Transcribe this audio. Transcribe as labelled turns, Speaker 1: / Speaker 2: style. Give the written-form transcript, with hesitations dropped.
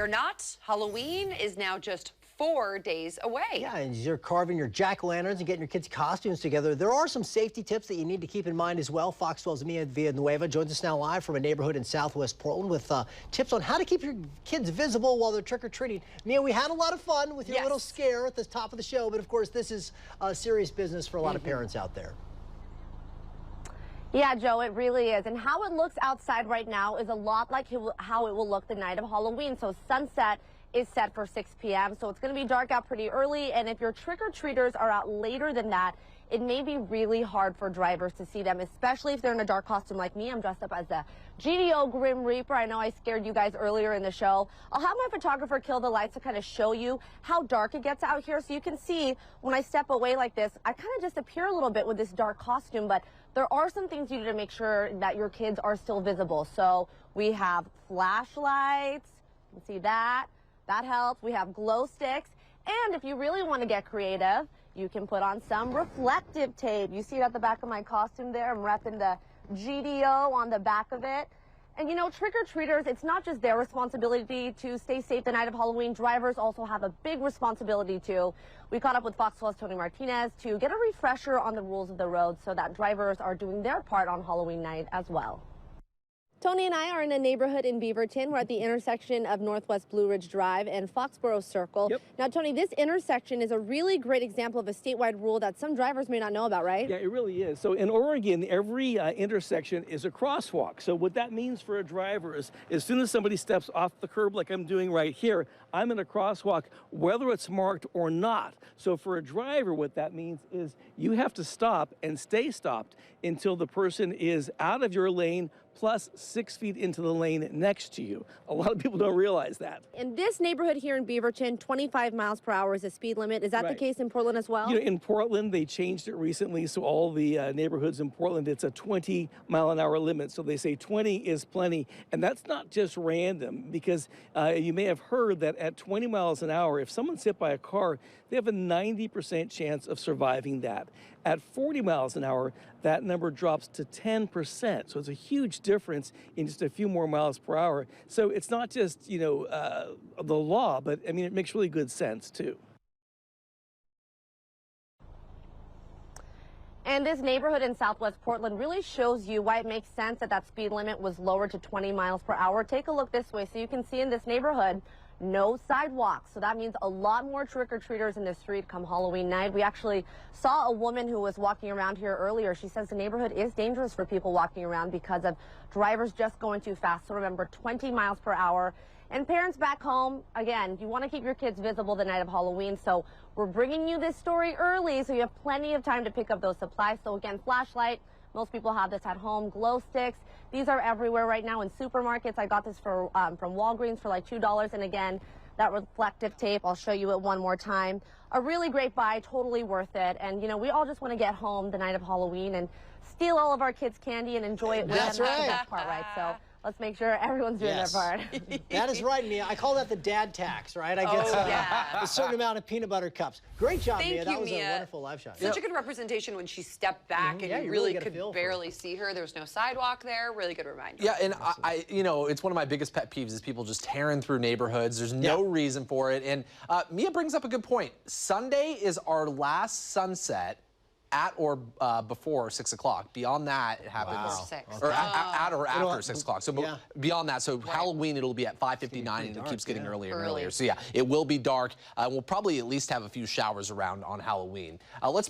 Speaker 1: Or not, Halloween is now just 4 days away.
Speaker 2: Yeah, and you're carving your jack-o'-lanterns and getting your kids' costumes together. There are some safety tips that you need to keep in mind as well. Fox 12's Mia Villanueva joins us now live from a neighborhood in Southwest Portland with tips on how to keep your kids visible while they're trick-or-treating. Mia, we had a lot of fun with your little scare at the top of the show, but of course this is serious business for a lot of parents out there.
Speaker 3: Yeah, Joe, it really is. And how it looks outside right now is a lot like how it will look the night of Halloween. So sunset is set for 6 p.m. So it's going to be dark out pretty early. And if your trick-or-treaters are out later than that, it may be really hard for drivers to see them, especially if they're in a dark costume like me. I'm dressed up as the GDO Grim Reaper. I know I scared you guys earlier in the show. I'll have my photographer kill the lights to kind of show you how dark it gets out here. So you can see when I step away like this, I kind of disappear a little bit with this dark costume, but there are some things you need to make sure that your kids are still visible. So we have flashlights. You can see that. That helps. We have glow sticks. And if you really want to get creative, you can put on some reflective tape. You see it at the back of my costume there. I'm repping the GDO on the back of it. And you know, trick-or-treaters, it's not just their responsibility to stay safe the night of Halloween. Drivers also have a big responsibility too. We caught up with Fox 12's Tony Martinez to get a refresher on the rules of the road so that drivers are doing their part on Halloween night as well. Tony and I are in a neighborhood in Beaverton. We're at the intersection of Northwest Blue Ridge Drive and Foxborough Circle.
Speaker 4: Yep.
Speaker 3: Now, Tony, this intersection is a really great example of a statewide rule that some drivers may not know about, right?
Speaker 4: Yeah, it really is. So in Oregon, every intersection is a crosswalk. So what that means for a driver is as soon as somebody steps off the curb like I'm doing right here, I'm in a crosswalk, whether it's marked or not. So for a driver, what that means is you have to stop and stay stopped until the person is out of your lane plus 6 feet into the lane next to you. A lot of people don't realize that.
Speaker 3: In this neighborhood here in Beaverton, 25 miles per hour is the speed limit. Is that the case in Portland as well?
Speaker 4: You know, in Portland, they changed it recently, so all the neighborhoods in Portland, it's a 20-mile-an-hour limit. So they say 20 is plenty, and that's not just random, because you may have heard that at 20 miles an hour, if someone's hit by a car, they have a 90% chance of surviving that. At 40 miles an hour, that number drops to 10%. So it's a huge difference in just a few more miles per hour. So it's not just, you know, the law, but I mean, it makes really good sense too.
Speaker 3: And this neighborhood in Southwest Portland really shows you why it makes sense that that speed limit was lowered to 20 miles per hour. Take a look this way. So you can see in this neighborhood, no sidewalks. So that means a lot more trick-or-treaters in the street come Halloween night. We actually saw a woman who was walking around here earlier. She says the neighborhood is dangerous for people walking around because of drivers just going too fast. So remember, 20 miles per hour. And parents back home, again, you want to keep your kids visible the night of Halloween. So we're bringing you this story early so you have plenty of time to pick up those supplies. So again, flashlight. Most people have this at home. Glow sticks. These are everywhere right now in supermarkets. I got this for from Walgreens for like $2. And again, that reflective tape, I'll show you it one more time. A really great buy, totally worth it. And, you know, we all just want to get home the night of Halloween and steal all of our kids' candy and enjoy it with them. That's the best part, right? So let's make sure everyone's doing their part.
Speaker 2: That is right, Mia. I call that the dad tax, right? I get a certain amount of peanut butter cups. Great job, Mia. That was a wonderful live shot.
Speaker 1: Such a good representation when she stepped back and you really could barely see her. There was no sidewalk there. Really good reminder.
Speaker 5: Yeah, and I, you know, it's one of my biggest pet peeves is people just tearing through neighborhoods. There's no reason for it. And Mia brings up a good point. Sunday is our last sunset at or before 6 o'clock. Beyond that, it happens. Or at or after 6 o'clock. So beyond that, so Halloween, it'll be at 5:59 and it keeps getting earlier and earlier. So yeah, it will be dark. We'll probably at least have a few showers around on Halloween. Let's